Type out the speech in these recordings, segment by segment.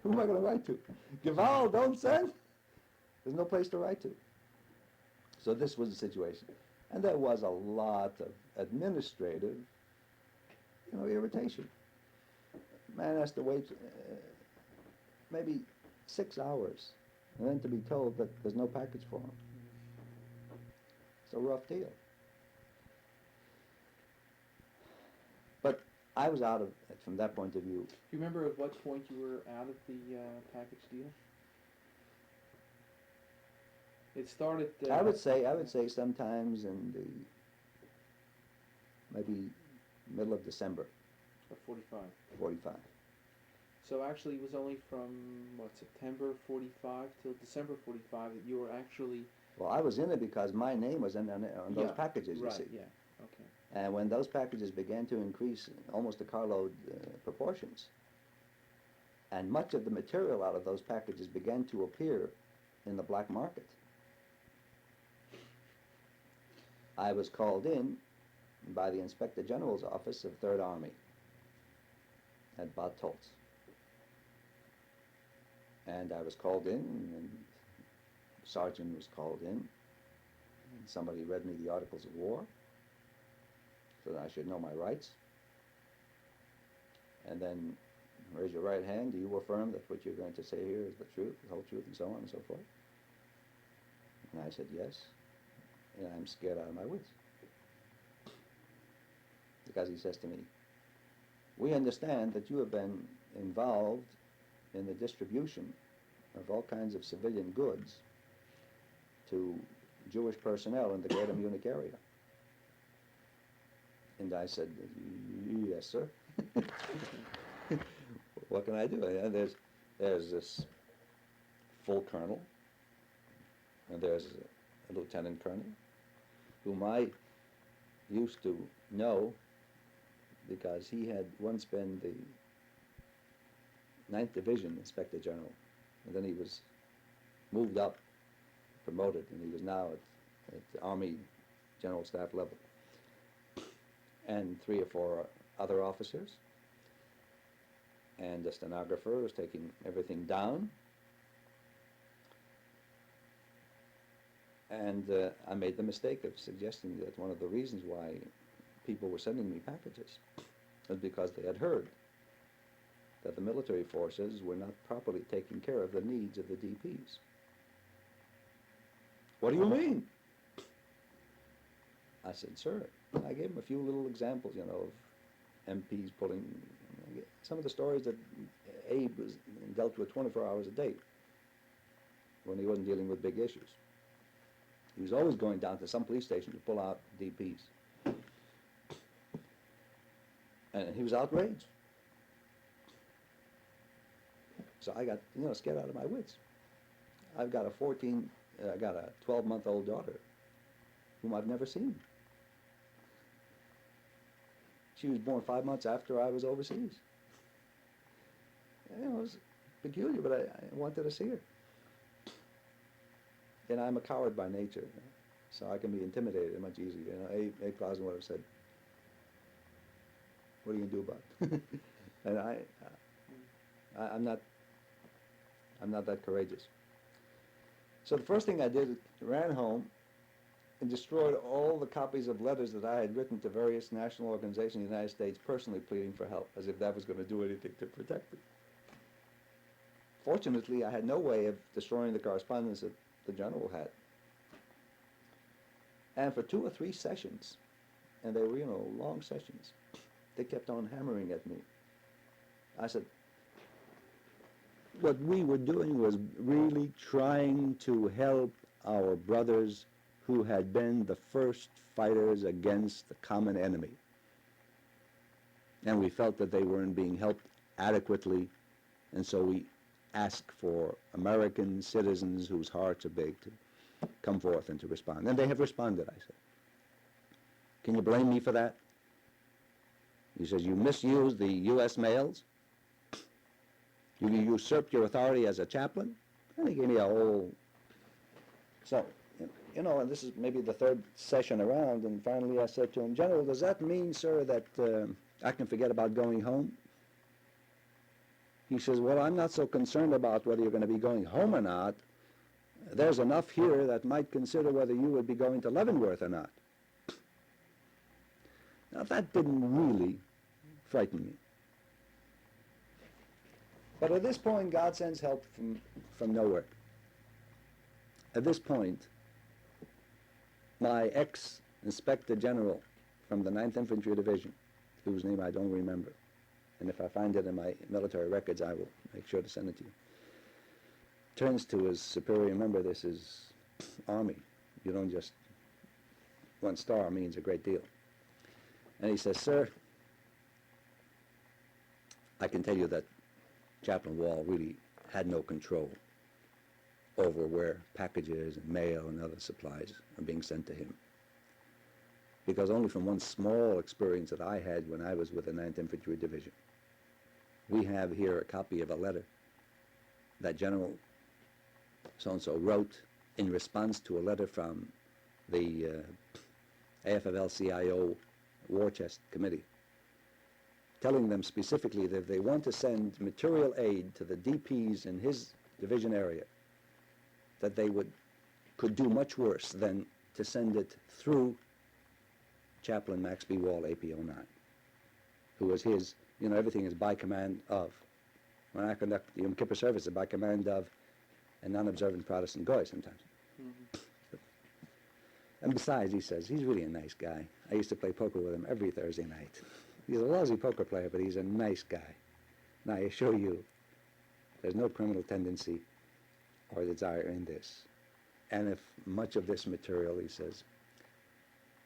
Who am I going to write to? Geval, don't send? There's no place to write to. So this was the situation. And there was a lot of administrative, irritation. Man has to wait maybe 6 hours and then to be told that there's no package for him. It's a rough deal. But I was out of it from that point of view. Do you remember at what point you were out of the package deal? It started... I would say sometimes in the maybe middle of December. Of 45. 45. So actually it was only from, September 45 till December 45 that you were actually... Well, I was in it because my name was on those packages, you see. Right, yeah, okay. And when those packages began to increase almost to carload proportions, and much of the material out of those packages began to appear in the black market, I was called in by the Inspector General's office of Third Army at Bad Tolz. And I was called in, and the sergeant was called in, and somebody read me the Articles of War, so that I should know my rights. And then, raise your right hand, do you affirm that what you're going to say here is the truth, the whole truth, and so on and so forth? And I said, yes. And I'm scared out of my wits. Because he says to me, we understand that you have been involved in the distribution of all kinds of civilian goods to Jewish personnel in the Greater Munich area. And I said, yes, sir. What can I do? There's this full colonel, and there's a lieutenant colonel, whom I used to know because he had once been the 9th Division Inspector General, and then he was moved up, promoted, and he was now at the Army General Staff level. And 3 or 4 other officers, and a stenographer was taking everything down. And I made the mistake of suggesting that one of the reasons why people were sending me packages was because they had heard that the military forces were not properly taking care of the needs of the DPs. What do you mean? I said, sir, I gave him a few little examples, of MPs pulling some of the stories that Abe was dealt with 24 hours a day when he wasn't dealing with big issues. He was always going down to some police station to pull out DPs. And he was outraged. So I got, scared out of my wits. I've got a 12-month-old daughter whom I've never seen. She was born 5 months after I was overseas. It was peculiar, but I wanted to see her. And I'm a coward by nature, so I can be intimidated much easier. Abe Clausen would have said, what are you going to do about it? And I'm not that courageous. So the first thing I did, ran home and destroyed all the copies of letters that I had written to various national organizations in the United States personally pleading for help, as if that was going to do anything to protect me. Fortunately, I had no way of destroying the correspondence that the general had. And for 2 or 3 sessions, and they were, long sessions, they kept on hammering at me. I said, what we were doing was really trying to help our brothers who had been the first fighters against the common enemy. And we felt that they weren't being helped adequately, and so we asked for American citizens whose hearts are big to come forth and to respond. And they have responded, I said. Can you blame me for that? He says, you misused the U.S. mails. You usurped your authority as a chaplain. And he gave me a whole... So, and this is maybe the 3rd session around, and finally I said to him, General, does that mean, sir, that I can forget about going home? He says, well, I'm not so concerned about whether you're going to be going home or not. There's enough here that might consider whether you would be going to Leavenworth or not. Now, that didn't really frighten me. But at this point, God sends help from nowhere. At this point, my ex-inspector general from the 9th Infantry Division, whose name I don't remember, and if I find it in my military records, I will make sure to send it to you, turns to his superior. Remember, this is Army. You don't just, 1 star means a great deal. And he says, sir, I can tell you that Chaplain Wall really had no control over where packages and mail and other supplies are being sent to him. Because only from one small experience that I had when I was with the 9th Infantry Division, we have here a copy of a letter that General so-and-so wrote in response to a letter from the AFL-CIO War Chest Committee, telling them specifically that if they want to send material aid to the DPs in his division area, that they could do much worse than to send it through Chaplain Max B. Wall, AP09, who was his, everything is by command of. When I conduct the Yom Kippur service, it's by command of a non-observant Protestant goy sometimes. Mm-hmm. And besides, he says, he's really a nice guy. I used to play poker with him every Thursday night. He's a lousy poker player, but he's a nice guy. Now, I assure you, there's no criminal tendency or desire in this. And if much of this material, he says,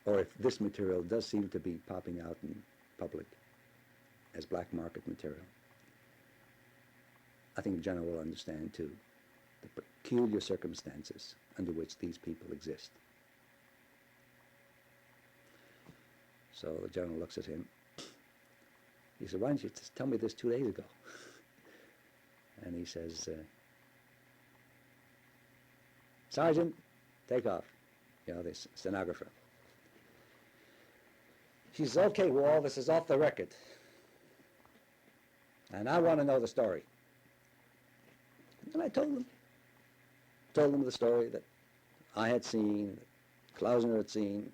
or if this material does seem to be popping out in public as black market material, I think the General will understand, too, the peculiar circumstances under which these people exist. So the General looks at him. He said, why didn't you just tell me this 2 days ago? And he says, Sergeant, take off. This stenographer. She says, okay, Wall, this is off the record. And I want to know the story. And I told them the story that I had seen, that Klausner had seen,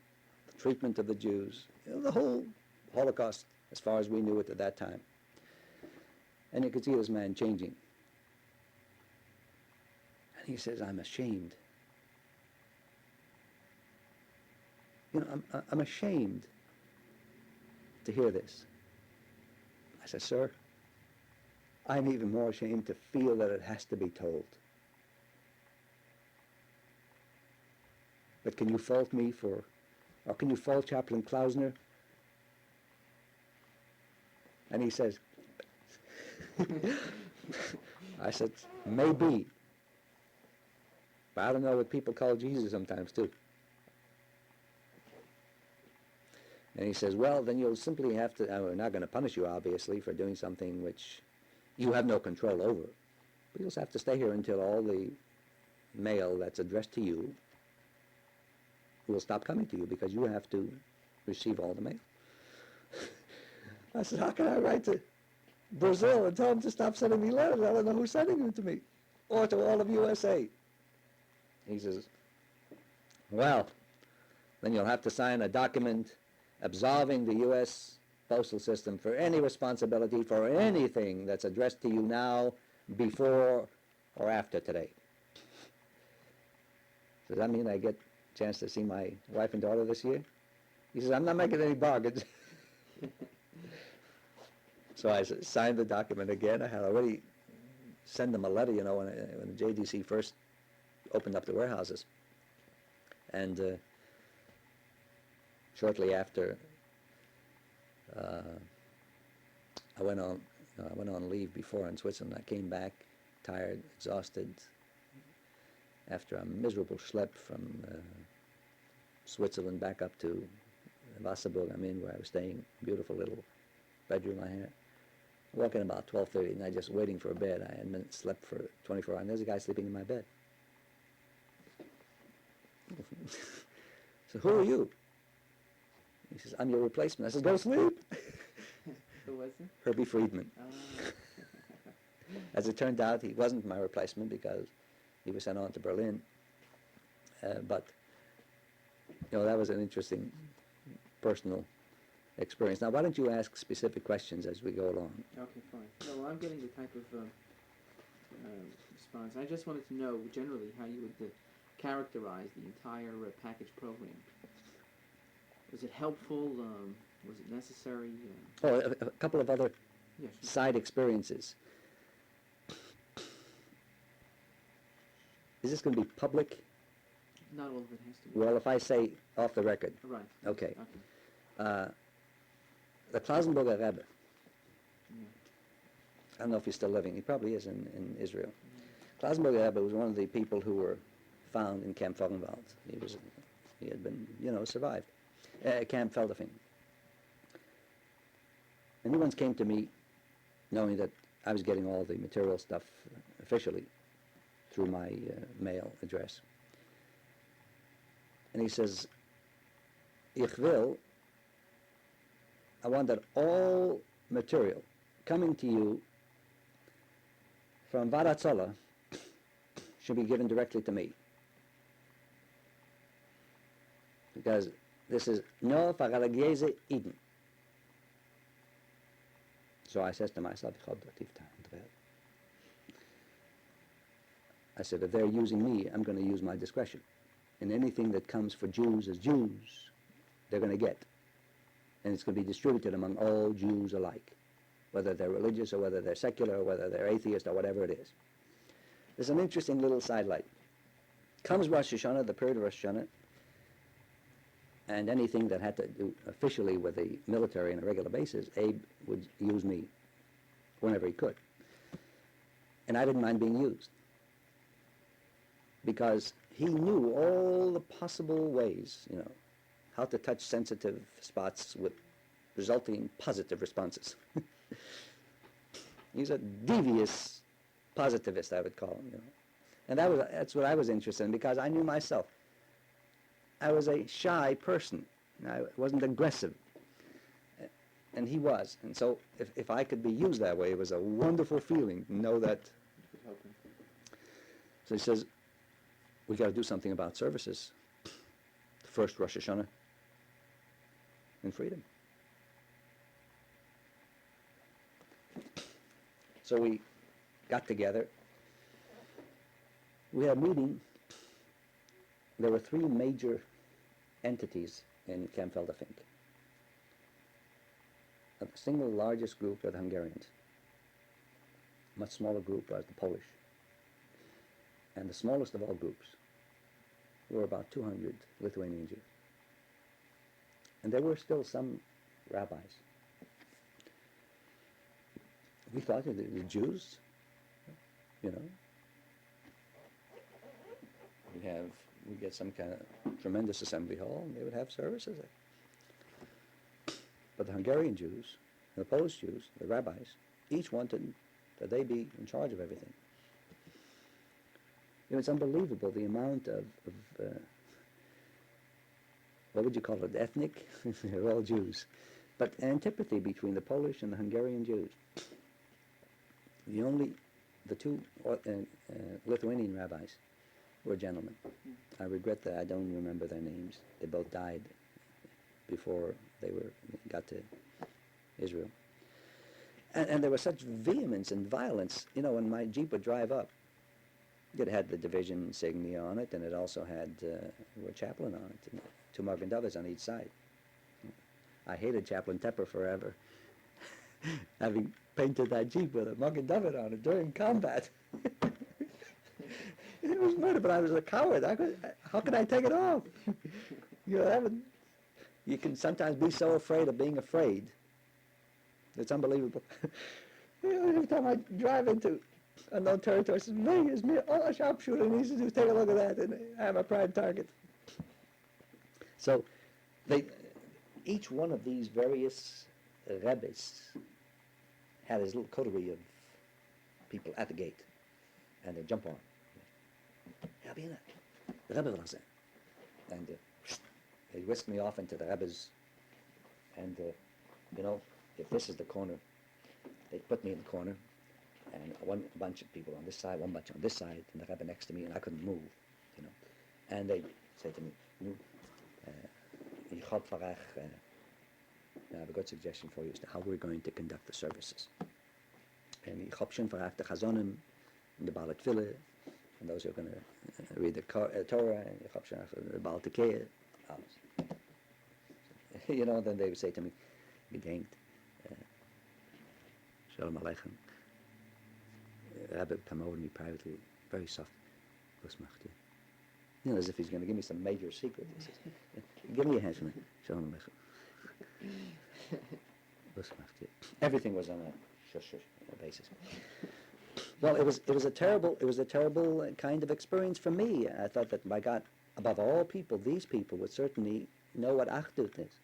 the treatment of the Jews, the whole Holocaust as far as we knew it at that time. And you could see this man changing. And he says, I'm ashamed. I'm ashamed to hear this. I said, sir, I'm even more ashamed to feel that it has to be told. But can you fault me or can you fault Chaplain Klausner? And he says, I said, maybe. But I don't know what people call Jesus sometimes, too. And he says, well, then you'll simply have to, we're not going to punish you, obviously, for doing something which you have no control over. But you'll just have to stay here until all the mail that's addressed to you will stop coming to you, because you have to receive all the mail. I said, how can I write to Brazil and tell them to stop sending me letters? I don't know who's sending them to me. Or to all of USA. He says, well, then you'll have to sign a document absolving the U.S. postal system for any responsibility for anything that's addressed to you now, before, or after today. Does that mean I get a chance to see my wife and daughter this year? He says, I'm not making any bargains. So I signed the document again. I had already sent them a letter, when the JDC first opened up the warehouses. And shortly after, I went on leave before in Switzerland. I came back tired, exhausted, after a miserable schlep from Switzerland back up to Wasserburg, where I was staying. Beautiful little bedroom I had. Walking about 12:30 at night, just waiting for a bed. I hadn't slept for 24 hours. And there's a guy sleeping in my bed. So, who are you? He says, I'm your replacement. I said, go sleep. Who was it? Herbie Friedman. As it turned out, he wasn't my replacement because he was sent on to Berlin. But, that was an interesting personal experience. Now, why don't you ask specific questions as we go along? Okay, fine. No, well, I'm getting the type of response. I just wanted to know generally how you would characterize the entire package program. Was it helpful? Was it necessary? A couple of other Yes. side experiences. Is this going to be public? Not all of it has to be. Well, if I say off the record. Right. Okay. Okay. The Klausenberger Rebbe, Yeah. I don't know if he's still living. He probably is in Israel. Klausenberger Rebbe was one of the people who were found in Camp Falkenwald. He had been, survived. Camp Feldafing. And he once came to me, knowing that I was getting all the material stuff officially through my mail address. And he says, I want that all material coming to you from Varatzola should be given directly to me. Because this is no Faralagiese Eden. So I says to myself, I said, if they're using me, I'm going to use my discretion. And anything that comes for Jews as Jews, they're going to get. And it's going to be distributed among all Jews alike, whether they're religious or whether they're secular or whether they're atheist or whatever it is. There's an interesting little sidelight. Comes Rosh Hashanah, the period of Rosh Hashanah, and anything that had to do officially with the military on a regular basis, Abe would use me whenever he could. And I didn't mind being used, because he knew all the possible ways, how to touch sensitive spots with resulting positive responses. He's a devious positivist, I would call him, And that's what I was interested in, because I knew myself. I was a shy person. I wasn't aggressive. And he was. And so if I could be used that way, it was a wonderful feeling to know that. So he says, we got to do something about services. The first Rosh Hashanah in freedom. So we got together. We had a meeting. There were three major entities in Camp Feldafing. The single largest group were the Hungarians. A much smaller group was the Polish. And the smallest of all groups were about 200 Lithuanian Jews. And there were still some rabbis. We thought that the Jews, we get some kind of tremendous assembly hall, and they would have services there. But the Hungarian Jews, and the Polish Jews, the rabbis, each wanted that they be in charge of everything. It's unbelievable the amount of what would you call it, ethnic? They're all Jews. But antipathy between the Polish and the Hungarian Jews. The two Lithuanian rabbis were gentlemen. I regret that I don't remember their names. They both died before they got to Israel. And there was such vehemence and violence. When my Jeep would drive up, it had the division insignia on it, and it also had a chaplain on it, and two Magen Davids on each side. I hated Chaplain Tepper forever, having painted that Jeep with a Magen David on it during combat. It was murder, but I was a coward. How could I take it off? You can sometimes be so afraid of being afraid. It's unbelievable. Every time I drive into unknown territory, I say, it's me, a sharpshooter needs to do, take a look at that, and I'm a prime target. So each one of these various rebbes had his little coterie of people at the gate, and they jump on. The Rebbe was there. And they whisked me off into the Rebbe's, and if this is the corner, they put me in the corner, and one bunch of people on this side, one bunch on this side, and the Rebbe next to me, and I couldn't move, you know. And they say to me, "Nu, ich hab varach, I have a good suggestion for you as to how we're going to conduct the services. And ich hab schon varach the Chazonim, and the Baal Tefillah, and those who are going to read the Torah, and ich hab schon the Baal Tekeh, you know, then they would say to me, gedenkt, Shalom Aleichem. The Rebbe would come over to me privately, very soft. Was macht ihr? You know, as if he's going to give me some major secret. He says, give me a hand for me. Shalom Aleichem. Was macht ihr? Everything was on a shush basis. Well, it was a terrible kind of experience for me. I thought that, by God, above all people, these people would certainly know what Achdut is.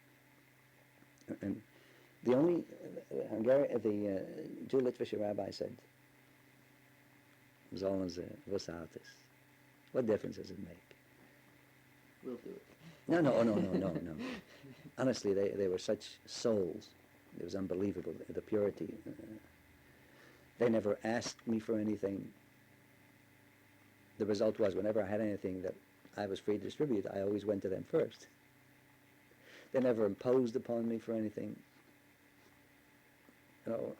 And the only Jew Litvish rabbi said, what difference does it make? We'll do it. No. Honestly, they were such souls. It was unbelievable, the purity. They never asked me for anything. The result was, whenever I had anything that I was free to distribute, I always went to them first. They never imposed upon me for anything. You know,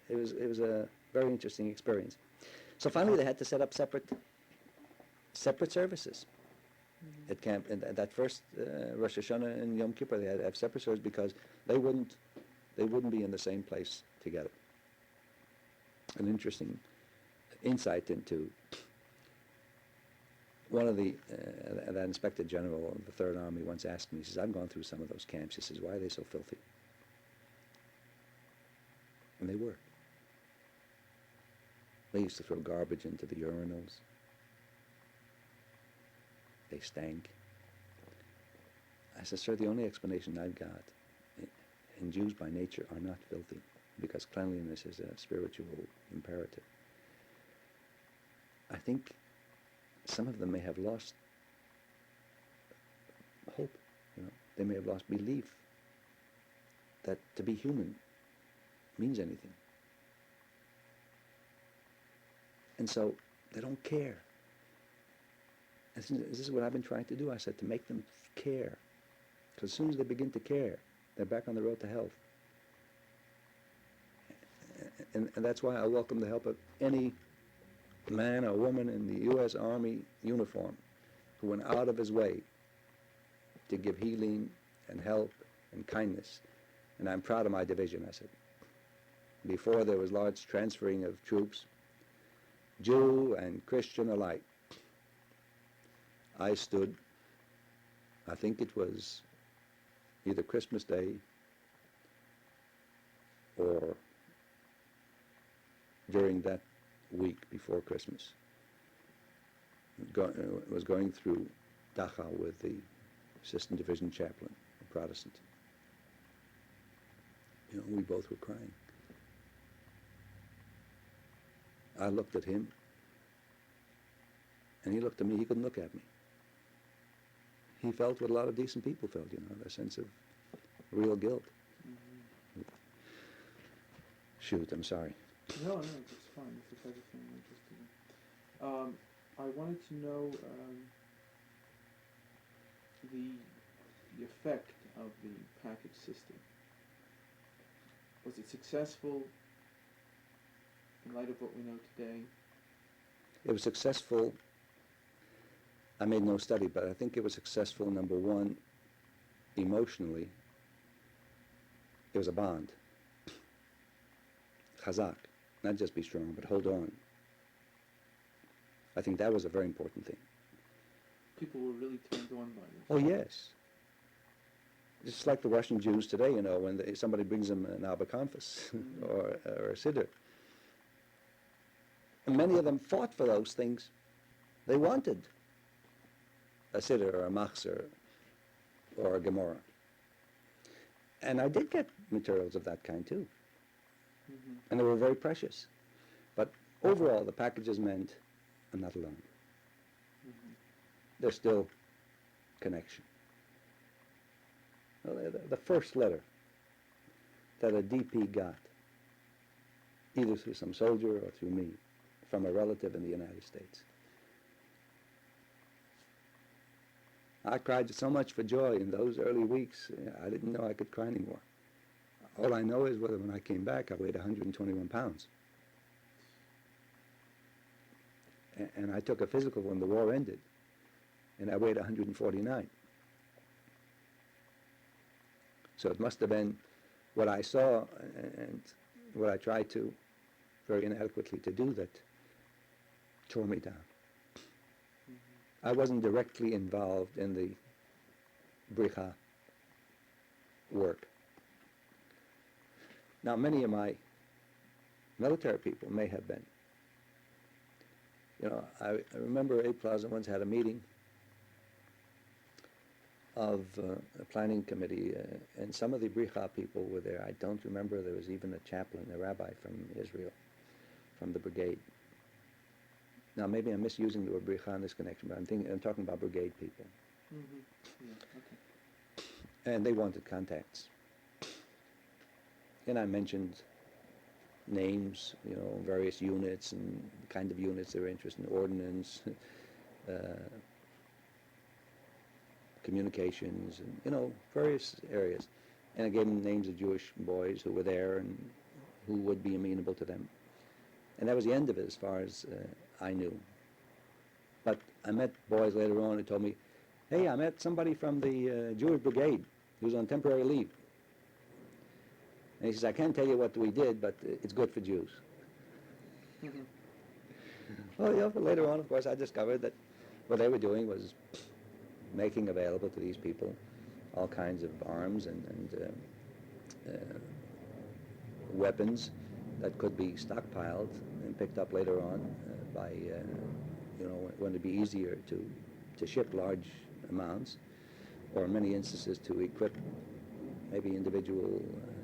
it was a very interesting experience. So finally, they had to set up separate services at camp. And that first Rosh Hashanah and Yom Kippur, they had to have separate services because they wouldn't be in the same place together. An interesting insight into one of the that Inspector General of the Third Army once asked me. He says, "I've gone through some of those camps." He says, "Why are they so filthy?" And they were. They used to throw garbage into the urinals. They stank. I said, "Sir, the only explanation I've got, and Jews by nature are not filthy, because cleanliness is a spiritual imperative. I think some of them may have lost hope, you know. They may have lost belief that to be human means anything. And so they don't care. And this is what I've been trying to do. I said, to make them care. Because as soon as they begin to care, they're back on the road to health. And that's why I welcome the help of any man or woman in the U.S. Army uniform who went out of his way to give healing and help and kindness. And I'm proud of my division, I said. Before there was large transferring of troops, Jew and Christian alike, I stood, I think it was either Christmas Day or during that week before Christmas, was going through Dachau with the assistant division chaplain, a Protestant. You know, we both were crying. I looked at him, and he looked at me. He couldn't look at me. He felt what a lot of decent people felt, you know, a sense of real guilt. Mm-hmm. Shoot, I'm sorry. No, it's fine. It's the type of thing I'm interested in. I wanted to know the effect of the package system. Was it successful in light of what we know today? It was successful. I made no study, but I think it was successful, number one, emotionally. It was a bond. Chazak. Not just be strong, but hold on. I think that was a very important thing. People were really turned on by this. Oh, yes. Just like the Russian Jews today, you know, when somebody brings them an Abaconfus or a Siddur. And many of them fought for those things. They wanted a Siddur or a Machzor or a Gemara. And I did get materials of that kind too. Mm-hmm. And they were very precious. But overall, the packages meant I'm not alone. Mm-hmm. There's still connection. Well, the first letter that a DP got either through some soldier or through me, from a relative in the United States. I cried so much for joy in those early weeks, I didn't know I could cry anymore. All I know is whether when I came back, I weighed 121 pounds. And I took a physical when the war ended, and I weighed 149. So it must have been what I saw and what I tried to, very inadequately to do, that tore me down. I wasn't directly involved in the bricha work. Now, many of my military people may have been. You know, I remember A Plaza once had a meeting of a planning committee, and some of the bricha people were there. I don't remember. There was even a chaplain, a rabbi from Israel, from the brigade. Now, maybe I'm misusing the word bricha in this connection, but I'm talking about brigade people. Mm-hmm. Yeah, okay. And they wanted contacts. And I mentioned names, you know, various units and the kind of units they were interested in, ordnance, communications, and, you know, various areas. And I gave them names of Jewish boys who were there and who would be amenable to them. And that was the end of it as far as I knew. But I met boys later on who told me, hey, I met somebody from the Jewish brigade who was on temporary leave. And he says, I can't tell you what we did, but it's good for Jews. Mm-hmm. Well, you know, but later on, of course, I discovered that what they were doing was making available to these people all kinds of arms and weapons that could be stockpiled and picked up later on by, you know, when it'd be easier to ship large amounts, or in many instances to equip maybe individual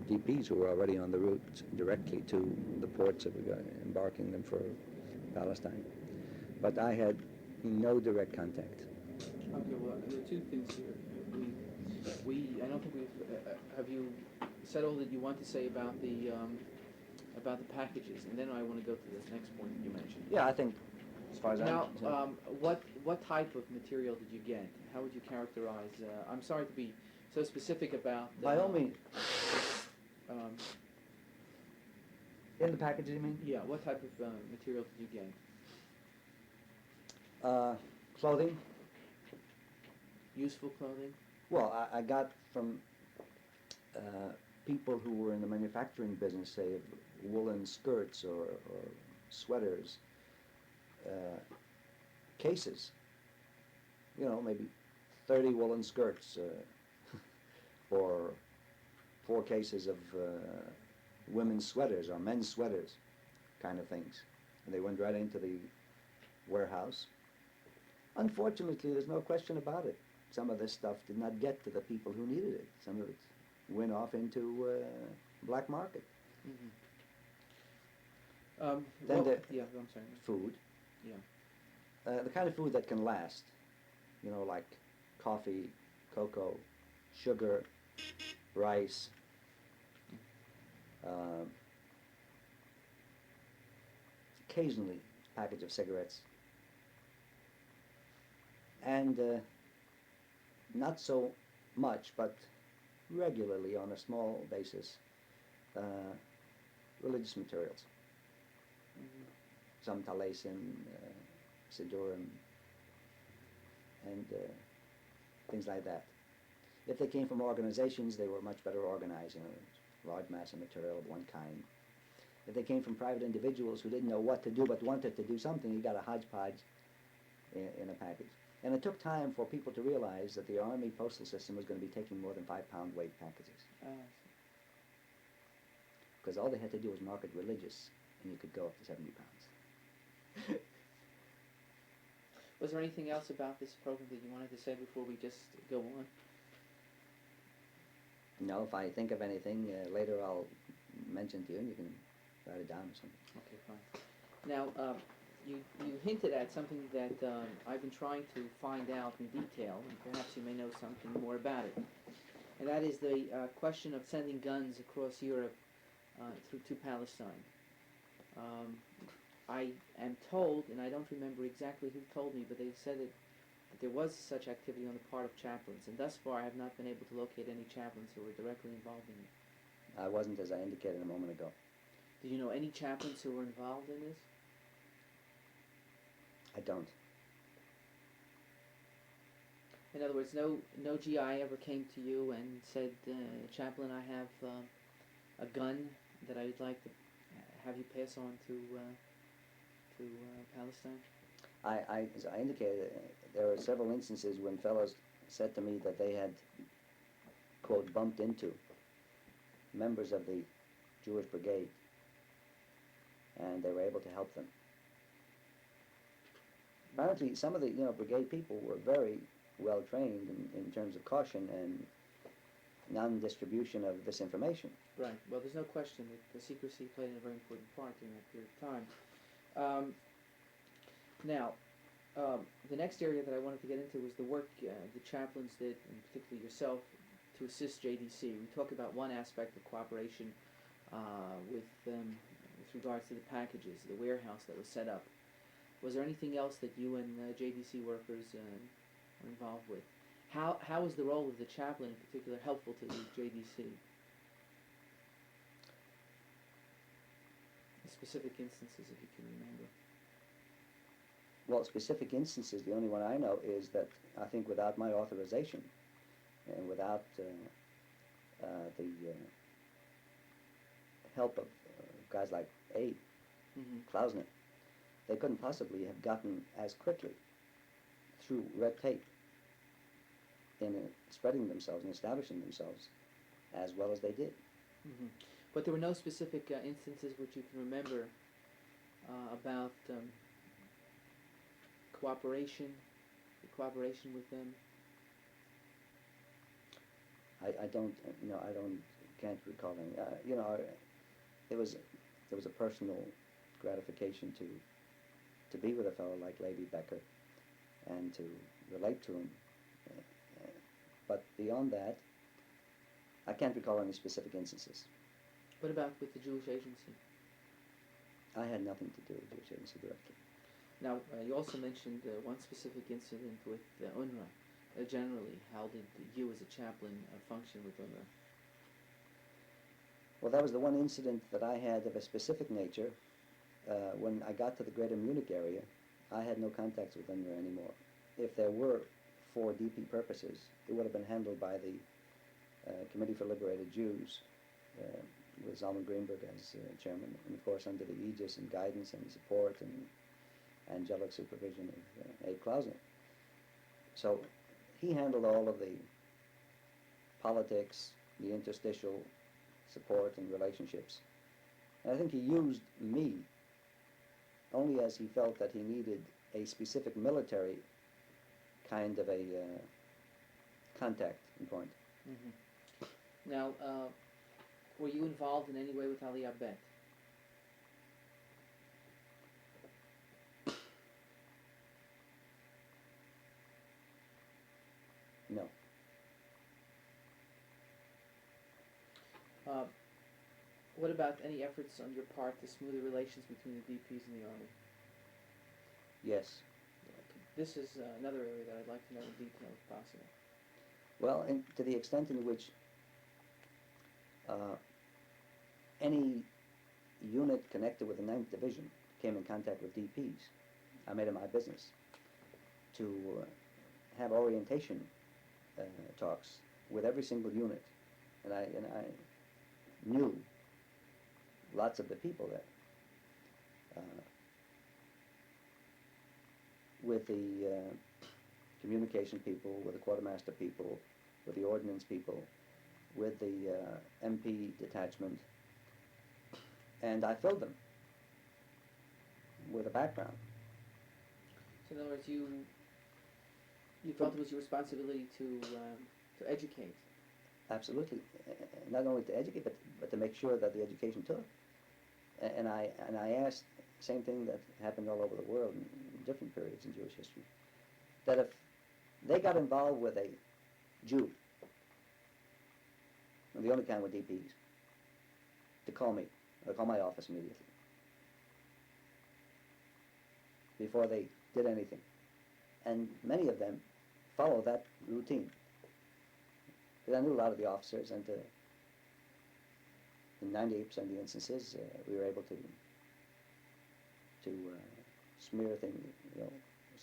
DPs who were already on the route directly to the ports of embarking them for Palestine. But I had no direct contact. Okay, well, there are two things here. I don't think we've, have you said all that you want to say about the packages? And then I want to go to this next point that you mentioned. Yeah, I think, as far as Now, I'm concerned. what type of material did you get? How would you characterize, I'm sorry to be so specific about... By all means. In the packages, you mean? Yeah, what type of material did you get? Clothing. Useful clothing? Well, I got from people who were in the manufacturing business, say, of woolen skirts or sweaters, cases. You know, maybe 30 woolen skirts, or 4 cases of women's sweaters or men's sweaters, kind of things. And they went right into the warehouse. Unfortunately, there's no question about it. Some of this stuff did not get to the people who needed it. Some of it went off into black market. Mm-hmm. Then yeah, I'm sorry. Food. Yeah. The kind of food that can last. You know, like coffee, cocoa, sugar, rice, occasionally a package of cigarettes, and not so much, but regularly on a small basis, religious materials. Mm-hmm. Some talesim, sidurim, and things like that. If they came from organizations, they were much better organized, you know, large mass of material of one kind. If they came from private individuals who didn't know what to do but wanted to do something, you got a hodgepodge in a package. And it took time for people to realize that the Army postal system was going to be taking more than 5-pound weight packages. Because all they had to do was mark it religious, and you could go up to 70 pounds. Was there anything else about this program that you wanted to say before we just go on? No, if I think of anything, later I'll mention to you, and you can write it down or something. Okay, fine. Now, you hinted at something that I've been trying to find out in detail, and perhaps you may know something more about it. And that is the question of sending guns across Europe to Palestine. I am told, and I don't remember exactly who told me, but they said that there was such activity on the part of chaplains, and thus far I have not been able to locate any chaplains who were directly involved in it. I wasn't, as I indicated a moment ago. Did you know any chaplains who were involved in this? I don't. In other words, no GI ever came to you and said, Chaplain, I have a gun that I'd like to have you pass on to Palestine? As I indicated, there were several instances when fellows said to me that they had, quote, bumped into members of the Jewish brigade, and they were able to help them. Apparently, some of the brigade people were very well trained in terms of caution and non-distribution of this information. Right. Well, there's no question that the secrecy played a very important part during that period of time. Now, the next area that I wanted to get into was the work the chaplains did, and particularly yourself, to assist JDC. We talked about one aspect of cooperation with regards to the packages, the warehouse that was set up. Was there anything else that you and JDC workers were involved with? How was the role of the chaplain in particular helpful to the JDC? Specific instances, if you can remember. Well, specific instances, the only one I know is that I think without my authorization and without the help of guys like A. Klausner, they couldn't possibly have gotten as quickly through red tape in spreading themselves and establishing themselves as well as they did. But there were no specific instances which you can remember about cooperation with them? Can't recall any. There was a personal gratification to be with a fellow like Levi Becker and to relate to him. But beyond that, I can't recall any specific instances. What about with the Jewish agency? I had nothing to do with the Jewish agency directly. Now, you also mentioned one specific incident with UNRWA. Generally, how did you as a chaplain function with UNRWA? Well, that was the one incident that I had of a specific nature. When I got to the greater Munich area, I had no contacts with UNRWA anymore. If there were for DP purposes, it would have been handled by the Committee for Liberated Jews, with Zalman Greenberg as chairman, and of course under the aegis and guidance and support and angelic supervision of A. Klausner. So he handled all of the politics, the interstitial support and relationships. And I think he used me only as he felt that he needed a specific military kind of a contact point. Now, were you involved in any way with Aliyah Bet? No. What about any efforts on your part to smooth the relations between the DPs and the Army? Yes. This is another area that I'd like to know in detail if possible. Well, to the extent in which any unit connected with the 9th Division came in contact with DPs, I made it my business to have orientation talks with every single unit, and I knew lots of the people there. With the communication people, with the quartermaster people, with the ordnance people, with the MP detachment, and I filled them with a background. So in other words, you felt it was your responsibility to educate. Absolutely, not only to educate, but to make sure that the education took. And I asked, same thing that happened all over the world in different periods in Jewish history, that if they got involved with a Jew, and the only kind with DPs, to call me, or call my office immediately. before they did anything. And many of them follow that routine. Because I knew a lot of the officers, and in 98% of the instances, we were able to smear things,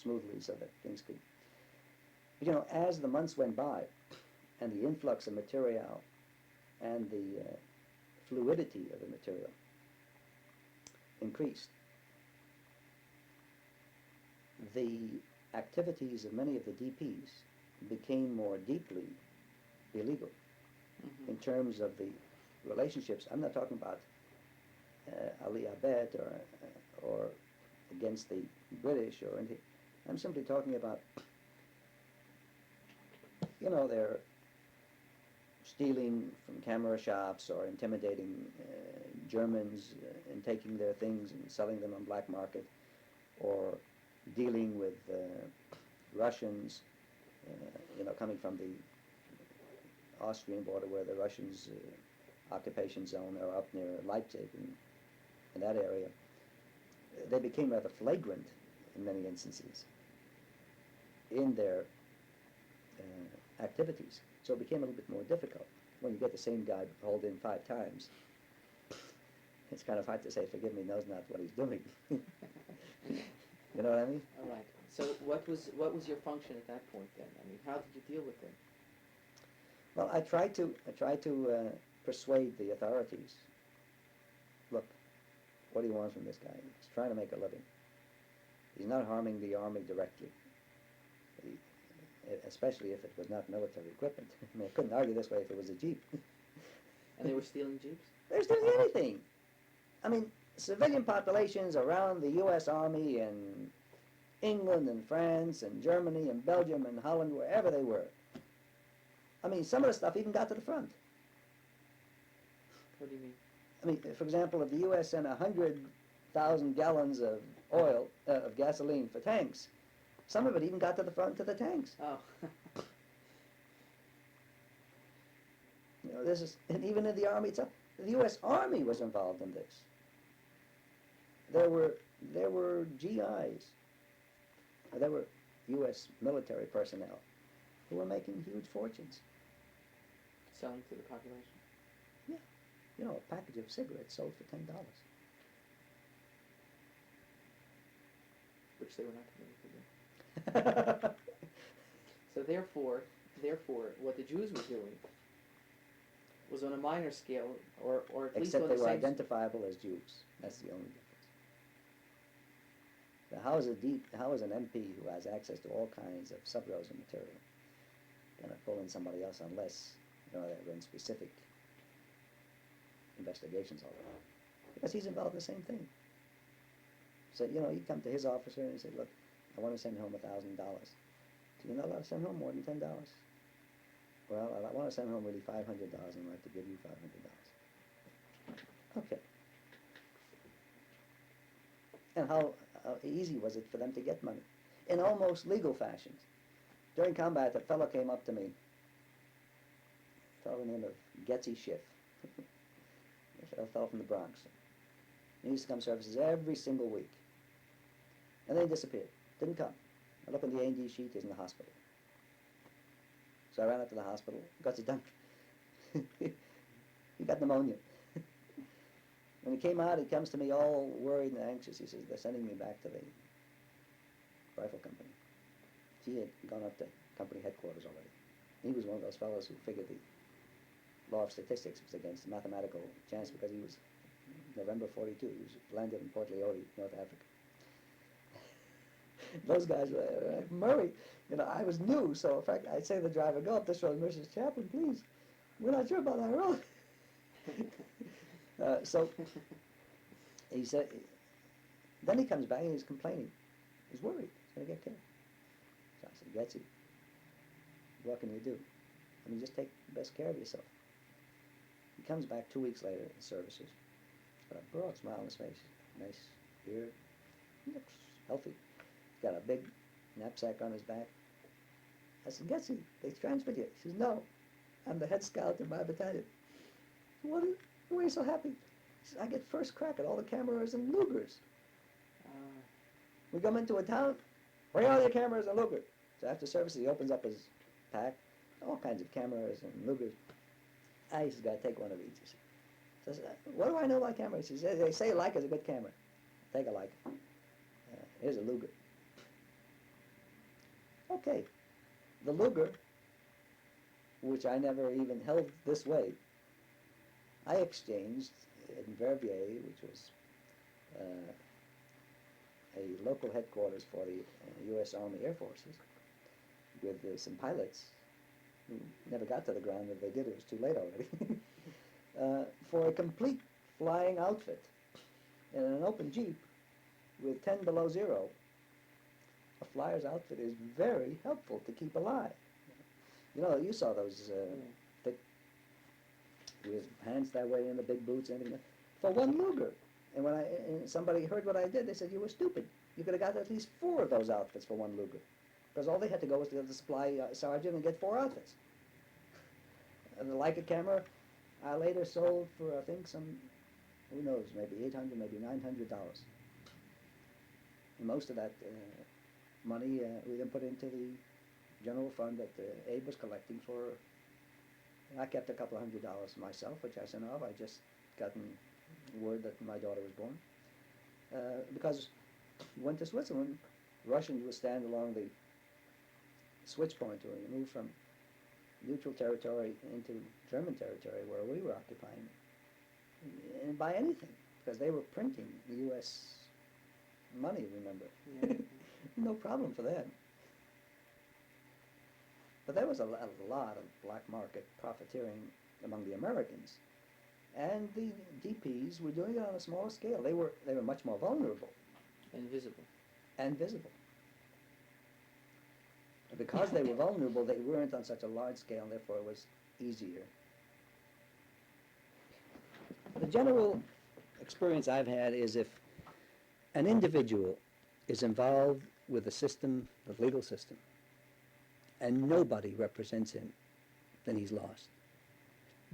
smoothly so that things could. But as the months went by, and the influx of material, and the fluidity of the material increased, the activities of many of the DPs became more deeply illegal in terms of the relationships. I'm not talking about Ali Abed or against the British or anything. I'm simply talking about, they're stealing from camera shops or intimidating Germans and taking their things and selling them on black market, or dealing with Russians, coming from the Austrian border where the Russians' occupation zone are up near Leipzig in that area. They became rather flagrant in many instances in their activities. So it became a little bit more difficult. When you get the same guy hauled in 5 times, it's kind of hard to say, forgive me, knows not what he's doing. You know what I mean? All right. So what was your function at that point then? I mean, how did you deal with them? Well, I tried to persuade the authorities. Look, what do you want from this guy? He's trying to make a living. He's not harming the army directly, especially if it was not military equipment. I mean, I couldn't argue this way if it was a Jeep. And they were stealing Jeeps? They're stealing anything. I mean, civilian populations around the U.S. Army in England and France and Germany and Belgium and Holland, wherever they were. I mean, some of the stuff even got to the front. What do you mean? I mean, for example, if the U.S. sent 100,000 gallons of oil, of gasoline for tanks, some of it even got to the front of the tanks. Oh. This is, and even in the Army itself, the U.S. Army was involved in this. There were GIs, there were U.S. military personnel who were making huge fortunes. Selling to the population? Yeah. A package of cigarettes sold for $10. Which they were not permitted to do. So therefore, what the Jews were doing was on a minor scale, or at least Except on they the were same... identifiable as Jews. That's the only difference. Now, how is an MP who has access to all kinds of sub-rosa material going to pull in somebody else unless they run specific investigations all the time? Because he's involved in the same thing. So, he'd come to his officer and say, look, I want to send home $1,000. So you're not allowed to send home more than $10. Well, I want to send home really $500 and I'd like to give you $500. Okay. And how easy was it for them to get money? In almost legal fashions. During combat, a fellow came up to me, a fellow by the name of Getsy Schiff, a fellow from the Bronx. He used to come services every single week. And then he disappeared. Didn't come. I look on the A&D sheet, he's in the hospital. So I ran up to the hospital, got it done. He got pneumonia. When he came out, he comes to me all worried and anxious. He says, they're sending me back to the rifle company. He had gone up to company headquarters already. He was one of those fellows who figured the law of statistics was against the mathematical chance because he was November 42. He was landed in Port Leone, North Africa. Those guys were Murray. I was new, so in fact, I'd say to the driver, go up this road, Mrs. Chaplain, please. We're not sure about that road. So he said, then he comes back and he's complaining. He's worried. He's going to get killed. So I said, Getsy, what can you do? I mean, just take the best care of yourself. He comes back 2 weeks later in services. He's got a broad smile on his face, nice beard. He looks healthy. He's got a big knapsack on his back. I said, Getsy, they transferred you. He says, no, I'm the head scout in my battalion. Why are you so happy? He says, I get first crack at all the cameras and Lugers. We come into a town, bring all your cameras and Lugers. So after services, he opens up his pack, all kinds of cameras and Lugers. I just got to take one of each. So I said, what do I know about cameras? He says, they say a Leica is a good camera. Take a Leica. Here's a Luger. Okay. The Luger, which I never even held this way, I exchanged in Verbier, which was a local headquarters for the U.S. Army Air Forces, with some pilots who never got to the ground. If they did, it was too late already, for a complete flying outfit in an open Jeep with 10 below zero. A flyer's outfit is very helpful to keep alive. You know, you saw those thick, with hands that way in the big boots and everything, for one Luger. And when somebody heard what I did, they said, you were stupid. You could have got at least 4 of those outfits for one Luger. Because all they had to go was to the supply sergeant and get 4 outfits. And the Leica camera, I later sold for, I think, some, who knows, maybe $800, maybe $900. And most of that money we then put into the general fund that Abe was collecting for. I kept a couple of $100 myself, which I sent off. I just gotten word that my daughter was born. Because we went to Switzerland, Russians would stand along the switch point when you move from neutral territory into German territory where we were occupying, and buy anything, because they were printing the U.S. money, remember. Yeah. No problem for them. But there was a lot of black market profiteering among the Americans, and the DPs were doing it on a smaller scale. They were much more vulnerable And visible. and visible. And because they were vulnerable, they weren't on such a large scale, and therefore it was easier. The general experience I've had is if an individual is involved with the system, the legal system, and nobody represents him, then he's lost.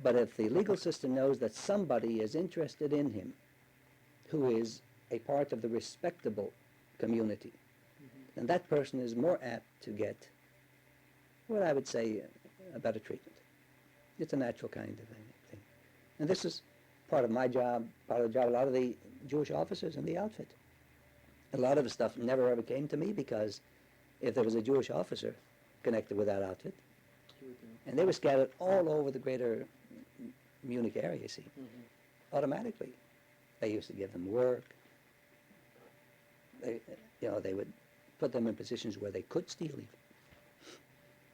But if the legal system knows that somebody is interested in him, who is a part of the respectable community, then that person is more apt to get what I would say a better treatment. It's a natural kind of thing. And this is part of my job, part of the job of a lot of the Jewish officers in the outfit. A lot of the stuff never ever came to me, because if there was a Jewish officer connected with that outfit, and they were scattered all over the greater Munich area, you see, automatically they used to give them work. They would put them in positions where they could steal even.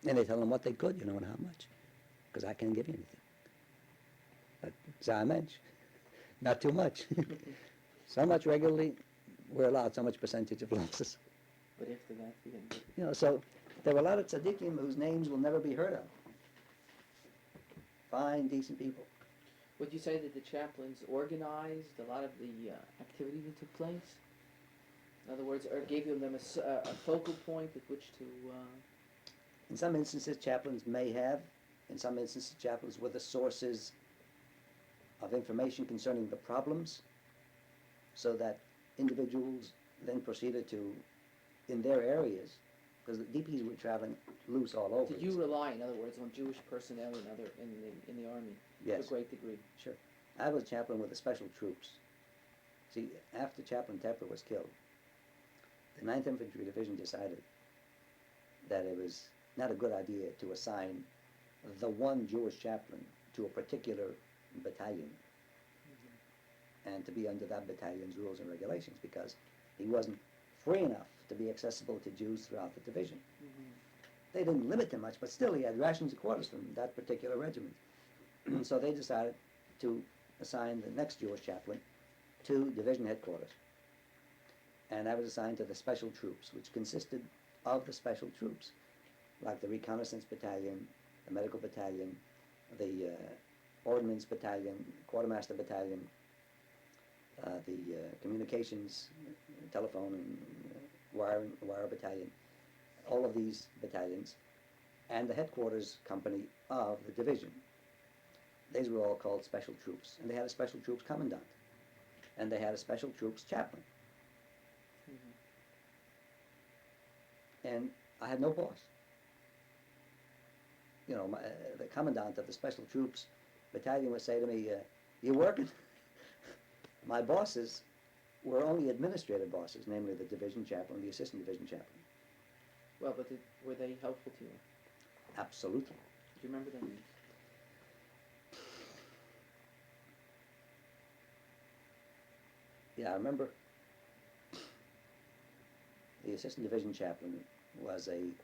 And they tell them what they could, and how much, because I can't give you anything. But sehr Mensch, not too much. So much regularly, we're allowed so much percentage of losses. But after that, you didn't. So there were a lot of tzaddikim whose names will never be heard of. Fine, decent people. Would you say that the chaplains organized a lot of the activity that took place? In other words, or gave them a focal point at which to... In some instances, chaplains may have. In some instances, chaplains were the sources of information concerning the problems, so that individuals then proceeded to, in their areas, because the DPs were traveling loose all over. Did you rely, in other words, on Jewish personnel in the army to Yes. a great degree? Sure. I was chaplain with the special troops. See, after Chaplain Tepper was killed, the 9th Infantry Division decided that it was not a good idea to assign the one Jewish chaplain to a particular battalion, and to be under that battalion's rules and regulations, because he wasn't free enough to be accessible to Jews throughout the division. They didn't limit him much, but still he had rations and quarters from that particular regiment. So they decided to assign the next Jewish chaplain to division headquarters. And I was assigned to the special troops, which consisted of the special troops, like the reconnaissance battalion, the medical battalion, the ordnance battalion, quartermaster battalion, the communications, telephone and wire battalion, all of these battalions, and the headquarters company of the division. These were all called special troops, and they had a special troops commandant, and they had a special troops chaplain. And I had no boss. You know, the commandant of the special troops battalion would say to me, you working? My bosses were only administrative bosses, namely the division chaplain, the assistant division chaplain. Well, but were they helpful to you? Absolutely. Do you remember their names? Yeah, I remember the assistant division chaplain was an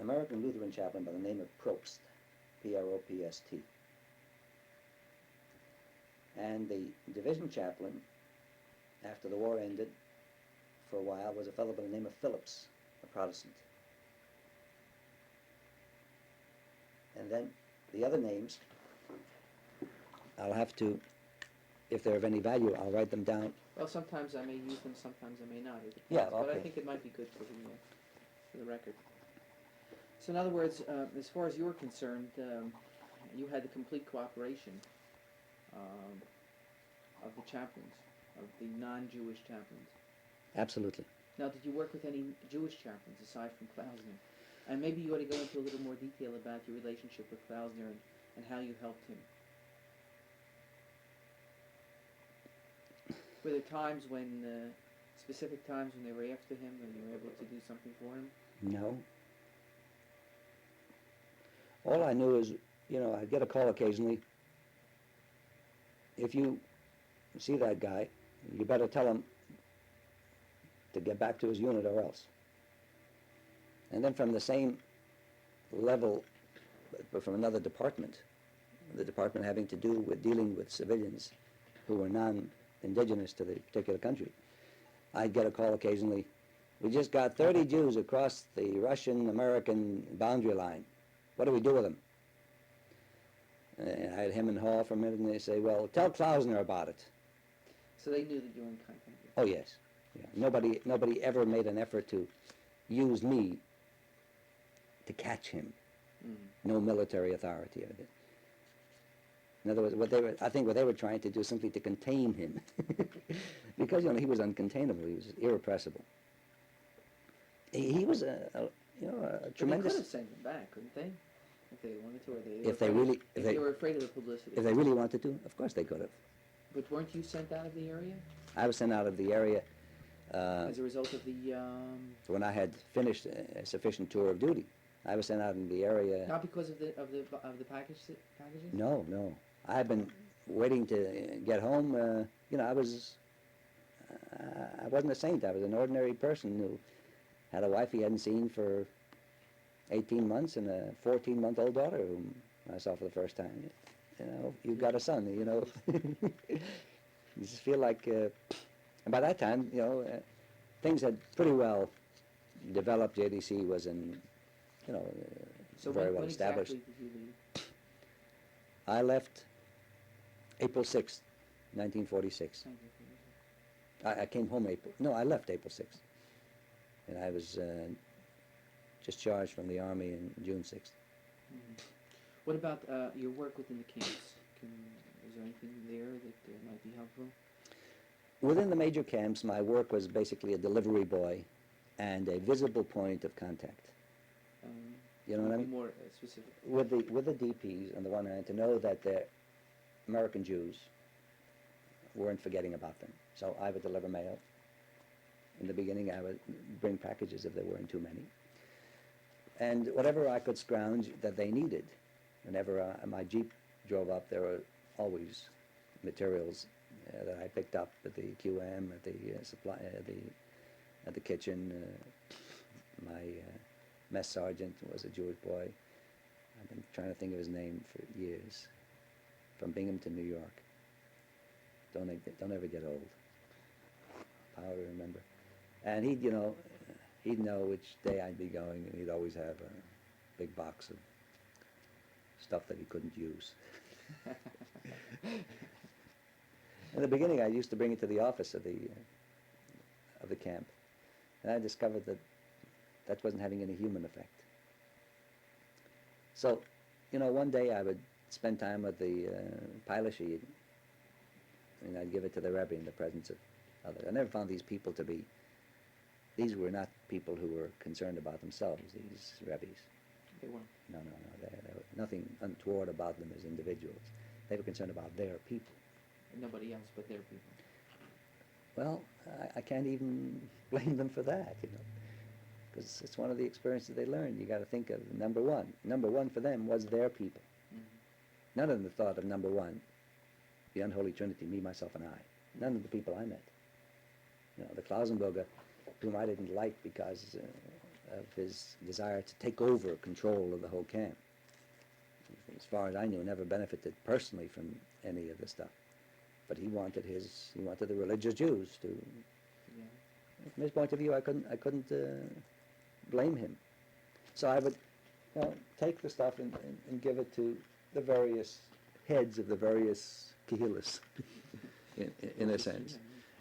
American Lutheran chaplain by the name of Probst, P-R-O-P-S-T. And the division chaplain, after the war ended, for a while, was a fellow by the name of Phillips, a Protestant. And then the other names, I'll have to, if they're of any value, I'll write them down. Well, sometimes I may use them, sometimes I may not. It depends. Yeah, But I okay. think it might be good for the record. So in other words, as far as you were concerned, you had the complete cooperation of the chaplains, of the non-Jewish chaplains. Absolutely. Now, did you work with any Jewish chaplains aside from Klausner? And maybe you ought to go into a little more detail about your relationship with Klausner and how you helped him. Were there times when, specific times when they were after him and you were able to do something for him? No. All I knew is, you know, I'd get a call occasionally. If you see that guy, you better tell him to get back to his unit or else. And then from the same level, but from another department, the department having to do with dealing with civilians who were non-indigenous to the particular country, I'd get a call occasionally, we just got 30 Jews across the Russian-American boundary line. What do we do with them? And I had him and Hall for a minute, and they say, well, tell Klausner about it. So they knew that you were in contact with him. Oh, yes. Yeah. Nobody ever made an effort to use me to catch him. No military authority of it. In other words, I think what they were trying to do is simply to contain him. Because, you know, he was uncontainable. He was irrepressible. He was a tremendous... They could have sent him back, couldn't they? If they wanted to, or If they were afraid of the publicity. If they really wanted to, of course they could have. But weren't you sent out of the area? I was sent out of the area As a result of the... when I had finished a sufficient tour of duty. I was sent out in the area. Not because of the packages? No. I had been waiting to get home. You know, I wasn't a saint. I was an ordinary person who had a wife he hadn't seen for 18 months and a 14-month-old daughter whom I saw for the first time. You know, you've got a son, you know. You just feel like, and by that time, you know, things had pretty well developed. JDC was in, you know, So very when well established. exactly did you leave? I left April 6th, 1946. I came home I left April 6th. And I was discharged from the Army in June 6th. What about your work within the camps? Is there anything there that might be helpful? Within the major camps, my work was basically a delivery boy and a visible point of contact. You know what I mean? Be more specific. With the DPs, on the one hand, to know that the American Jews weren't forgetting about them. So I would deliver mail. In the beginning, I would bring packages if there weren't too many. And whatever I could scrounge that they needed. Whenever my Jeep drove up, there were always materials that I picked up at the QM, at the supply, at the kitchen. My mess sergeant was a Jewish boy. I've been trying to think of his name for years. From Bingham to New York. Don't ever get old. Power to remember. And he'd know which day I'd be going, and he'd always have a big box of stuff that he couldn't use. In the beginning, I used to bring it to the office of the camp, and I discovered that wasn't having any human effect. So, you know, one day I would spend time with the pilot sheet, and I'd give it to the Rebbe in the presence of others. I never found these people to be these were not people who were concerned about themselves, these rabbis. They weren't. No. There was nothing untoward about them as individuals. They were concerned about their people. Nobody else but their people. Well, I can't even blame them for that, because it's one of the experiences they learned. You got to think of number one. Number one for them was their people. Mm-hmm. None of them thought of number one, the unholy trinity, me, myself, and I. None of the people I met. The Klausenberger, whom I didn't like because of his desire to take over control of the whole camp. As far as I knew, never benefited personally from any of the stuff. But he wanted the religious Jews to. Yeah. From his point of view, I couldn't blame him. So I would, take the stuff and give it to the various heads of the various kihillas, in a sense.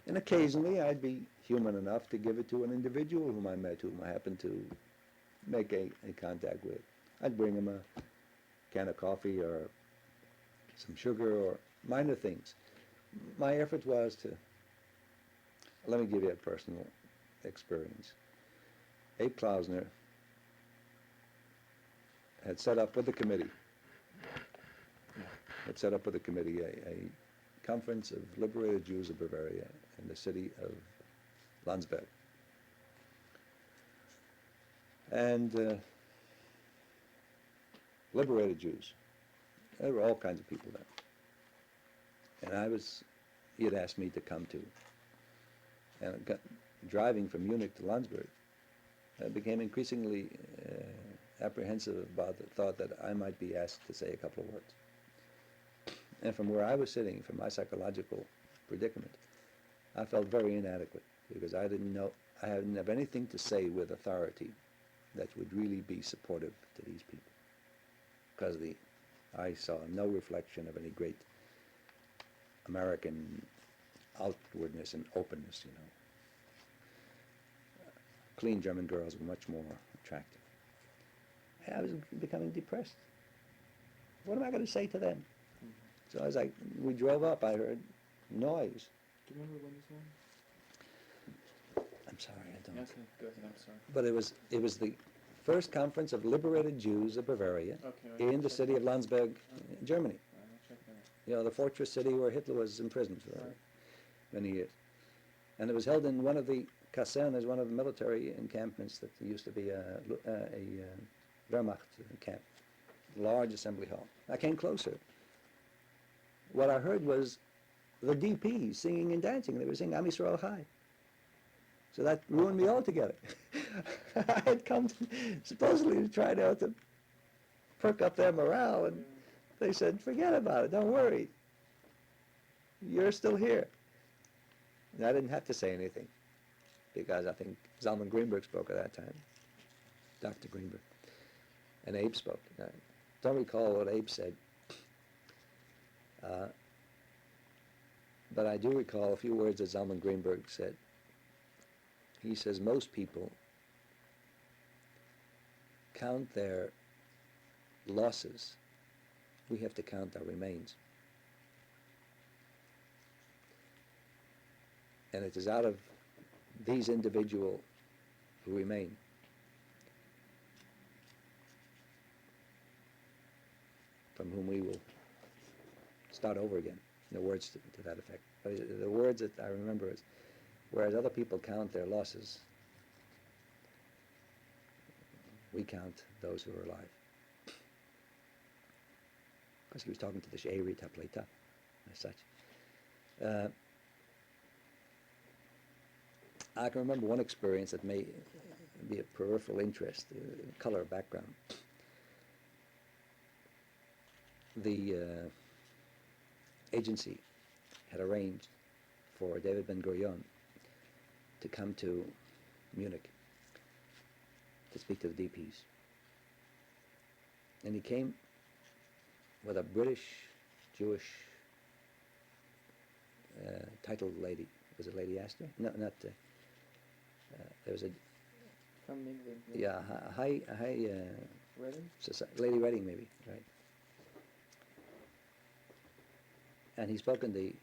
And occasionally I'd be human enough to give it to an individual whom I met, whom I happened to make a contact with. I'd bring him a can of coffee or some sugar or minor things. My effort was to, let me give you a personal experience. Abe Klausner had set up with the committee, a conference of liberated Jews of Bavaria in the city of Landsberg. And liberated Jews. There were all kinds of people there. And he had asked me to come to. And driving from Munich to Landsberg, I became increasingly apprehensive about the thought that I might be asked to say a couple of words. And from where I was sitting, from my psychological predicament, I felt very inadequate because I didn't have anything to say with authority that would really be supportive to these people. Because I saw no reflection of any great American outwardness and openness, Clean German girls were much more attractive. And I was becoming depressed. What am I going to say to them? So as we drove up, I heard noise. Do you remember when this was? I'm sorry, I don't. Okay, go ahead, I'm sorry. But it was the first conference of liberated Jews of Bavaria Okay, in the city of Landsberg, Germany. I'll check that out. The fortress city where Hitler was imprisoned for Right. many years. And it was held in one of the kasernes, one of the military encampments that used to be a Wehrmacht camp, large assembly hall. I came closer. What I heard was the DPs singing and dancing. They were singing Am Yisrael Chai. So that ruined me altogether. I had come supposedly to try to perk up their morale, and they said, forget about it, don't worry. You're still here. And I didn't have to say anything, because I think Zalman Greenberg spoke at that time, Dr. Greenberg, and Abe spoke. I don't recall what Abe said, but I do recall a few words that Zalman Greenberg said. He says, most people count their losses. We have to count our remains. And it is out of these individuals who remain from whom we will start over again. No words to that effect. But the words that I remember is, whereas other people count their losses, we count those who are alive. Because he was talking to the She'eri Tapleta, as such. I can remember one experience that may be of peripheral interest, color background. The agency had arranged for David Ben-Gurion to come to Munich to speak to the DPs. And he came with a British, Jewish titled lady. Was it Lady Astor? No, not. There was a. From England. Yeah, high. Reading? Lady Reading, maybe, right? And he spoke in the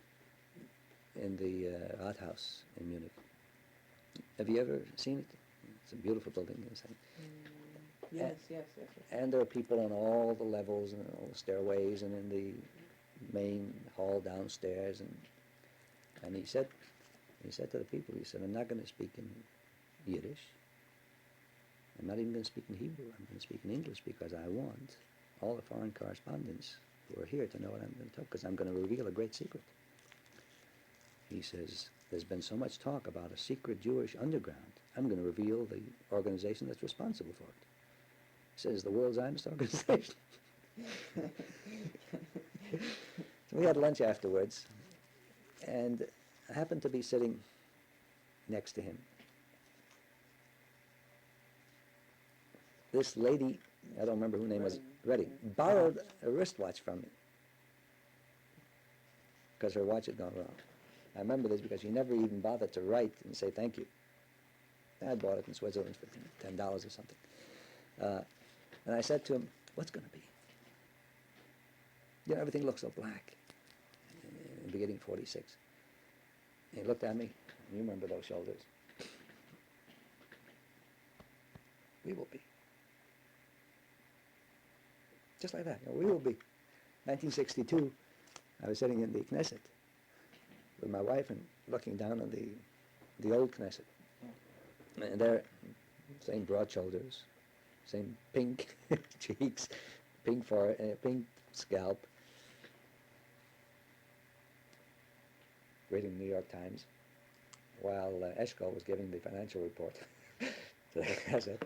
Rathaus in Munich. Have you ever seen it? It's a beautiful building. Yes, yes. And there are people on all the levels and all the stairways and in the main hall downstairs. And he said to the people, he said, I'm not going to speak in Yiddish. I'm not even going to speak in Hebrew. I'm going to speak in English because I want all the foreign correspondents who are here to know what I'm going to talk, because I'm going to reveal a great secret. He says, there's been so much talk about a secret Jewish underground. I'm going to reveal the organization that's responsible for it. He says, the world's Zionist organization. So we had lunch afterwards, and I happened to be sitting next to him. This lady, I don't remember who her name was, Reddy, borrowed a wristwatch from me because her watch had gone wrong. I remember this because she never even bothered to write and say thank you. I bought it in Switzerland for $10 or something. And I said to him, what's going to be? You know, everything looks so black in the beginning of 46. And he looked at me, you remember those shoulders. We will be. Just like that, we will be. 1962, I was sitting in the Knesset with my wife and looking down on the old Knesset. And there, same broad shoulders, same pink cheeks, pink forehead, pink scalp. Reading the New York Times, while Eshkol was giving the financial report to the Knesset.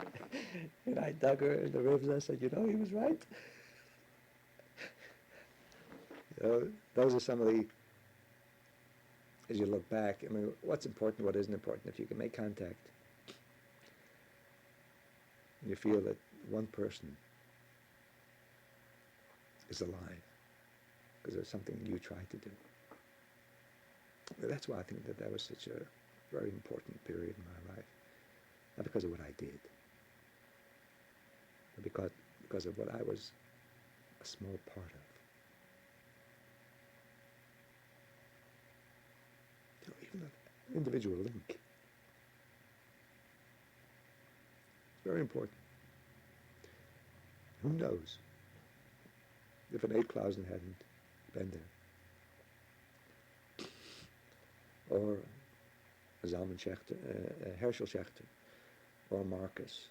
And I dug her in the ribs. I said, you know, he was right. You know, those are some of the, as you look back, I mean, what's important, what isn't important. If you can make contact, and you feel that one person is alive, because there's something you tried to do. That's why I think that was such a very important period in my life. Not because of what I did, but because of what I was a small part of. You know, even an individual link. It's very important. Who knows if an 8,000 hadn't been there? Or Zalman Schachter, Herschel Schachter, or Marcus,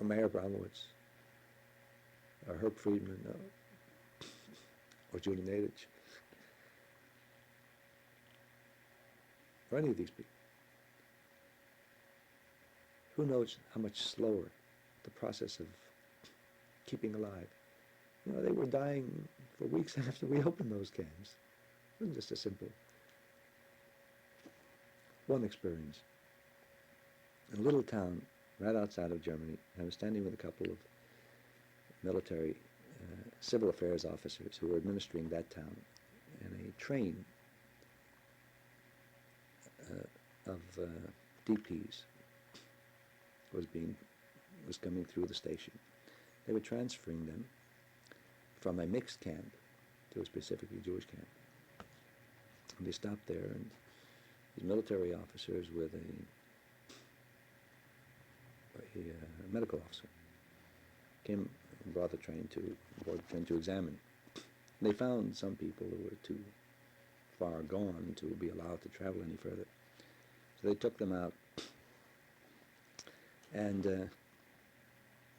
or Meir Abramowitz, or Herb Friedman, or Julie Nadich, or any of these people. Who knows how much slower the process of keeping alive. You know, they were dying for weeks after we opened those camps. It wasn't just a simple one experience. In a little town right outside of Germany, I was standing with a couple of military civil affairs officers who were administering that town, and a train of DPs was coming through the station. They were transferring them from a mixed camp to a specifically Jewish camp. And they stopped there, and these military officers with a medical officer came and brought the train to examine. And they found some people who were too far gone to be allowed to travel any further. So they took them out, and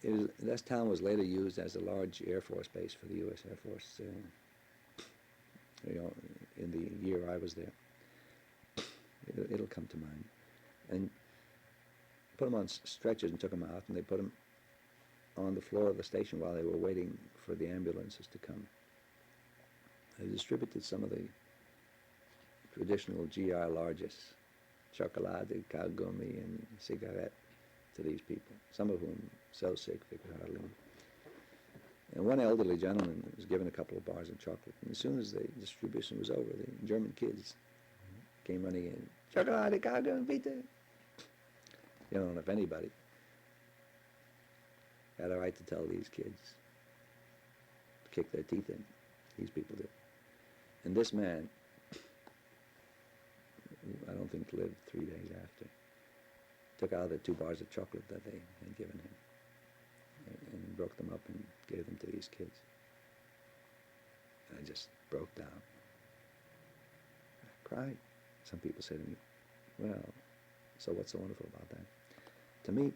this town was later used as a large Air Force base for the U.S. Air Force. In the year I was there, it'll come to mind. And put them on stretchers and took them out, and they put them on the floor of the station while they were waiting for the ambulances to come. They distributed some of the traditional GI largesse, chocolate, kaugummi, and cigarette to these people, some of whom so sick they could hardly eat. And one elderly gentleman was given a couple of bars of chocolate, and as soon as the distribution was over, the German kids came running in, chocolate, kaugummi, bitte. You know, and if anybody had a right to tell these kids to kick their teeth in, these people did. And this man I don't think lived 3 days after. Took out the 2 bars of chocolate that they had given him and broke them up and gave them to these kids. I just broke down. I cried. Some people say to me, well, so what's so wonderful about that? To me,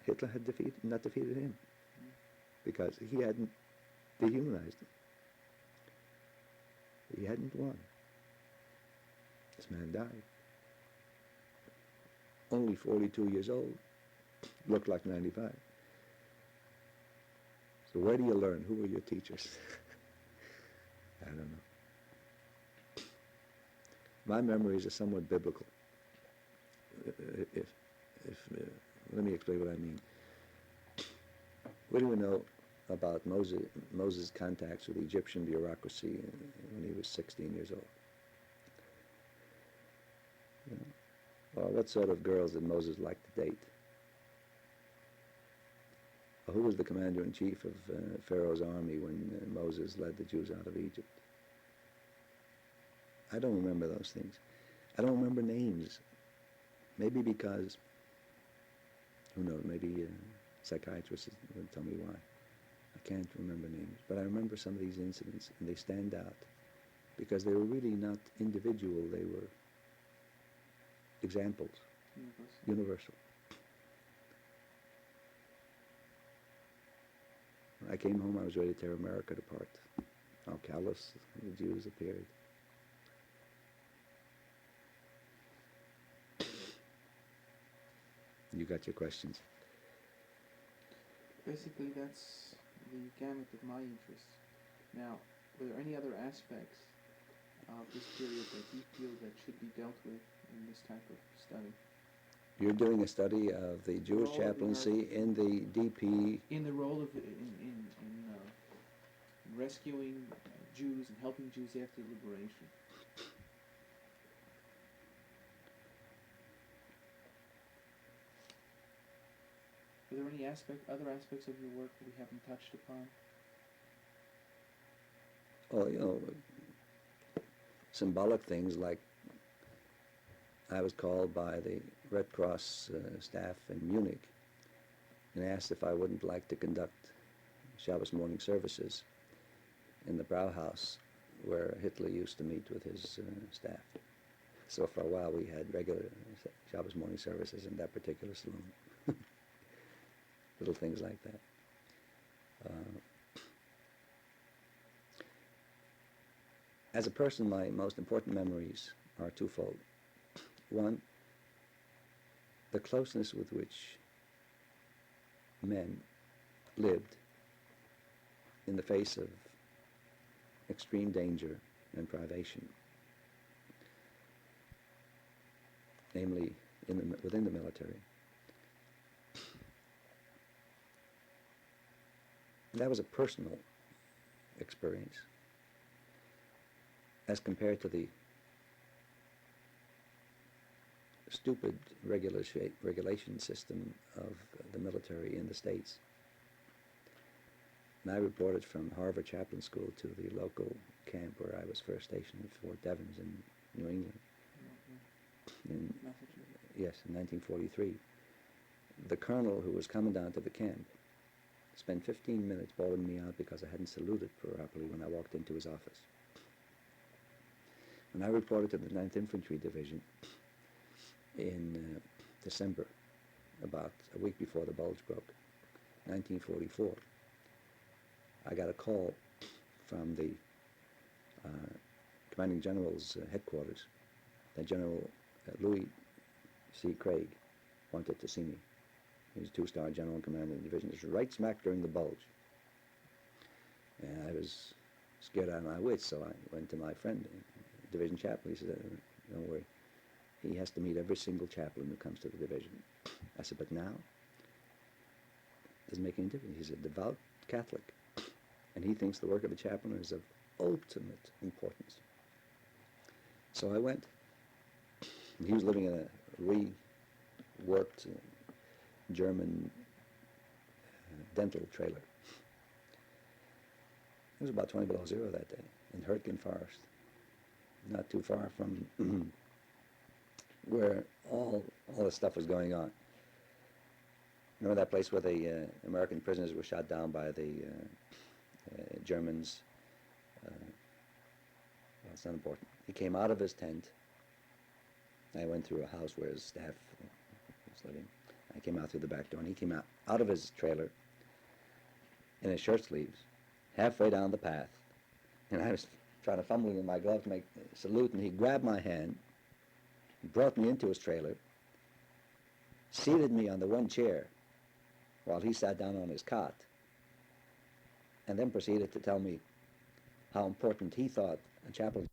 Hitler had not defeated him because he hadn't dehumanized him. He hadn't won. This man died. Only 42 years old, looked like 95. So where do you learn? Who are your teachers? I don't know. My memories are somewhat biblical. Let me explain what I mean. What do we know about Moses' contacts with Egyptian bureaucracy when he was 16 years old? You know? Or what sort of girls did Moses like to date? Or who was the commander-in-chief of Pharaoh's army when Moses led the Jews out of Egypt? I don't remember those things. I don't remember names. Maybe because, who knows, maybe psychiatrists would tell me why. I can't remember names. But I remember some of these incidents, and they stand out because they were really not individual. They were examples, universal. When I came home, I was ready to tear America apart. How callous the Jews appeared. You got your questions. Basically, that's the gamut of my interests. Now, were there any other aspects of this period that you feel that should be dealt with in this type of study? You're doing a study of the Jewish chaplaincy in the DP. In the role of in rescuing Jews and helping Jews after liberation. Are there any other aspects of your work that we haven't touched upon? Well, you know, symbolic things like I was called by the Red Cross staff in Munich and asked if I wouldn't like to conduct Shabbos morning services in the Brauhaus where Hitler used to meet with his staff. So for a while we had regular Shabbos morning services in that particular saloon. Little things like that. As a person, my most important memories are twofold. One, the closeness with which men lived in the face of extreme danger and privation, namely within the military. That was a personal experience as compared to the stupid regulation system of the military in the States. And I reported from Harvard Chaplain School to the local camp where I was first stationed at Fort Devens in New England. Yes, in 1943. The colonel who was commandant of the camp spent 15 minutes bawling me out because I hadn't saluted properly when I walked into his office. When I reported to the 9th Infantry Division in December, about a week before the bulge broke, 1944, I got a call from the commanding general's headquarters that General Louis C. Craig wanted to see me. He was a 2-star general in command of the division. It was right smack during the bulge. And I was scared out of my wits, so I went to my friend, division chaplain. He said, don't worry. He has to meet every single chaplain who comes to the division. I said, but now? Doesn't make any difference. He's a devout Catholic, and he thinks the work of a chaplain is of ultimate importance. So I went. He was living in a reworked German dental trailer. It was about 20 below zero that day in Hurtgen Forest. not too far from where all this stuff was going on. Remember that place where the American prisoners were shot down by the Germans? Well, it's not important. He came out of his tent. I went through a house where his staff was living. I came out through the back door, and he came out of his trailer in his shirt sleeves, halfway down the path. And I was trying to fumble in my glove to make a salute, and he grabbed my hand, brought me into his trailer, seated me on the one chair while he sat down on his cot, and then proceeded to tell me how important he thought a chaplain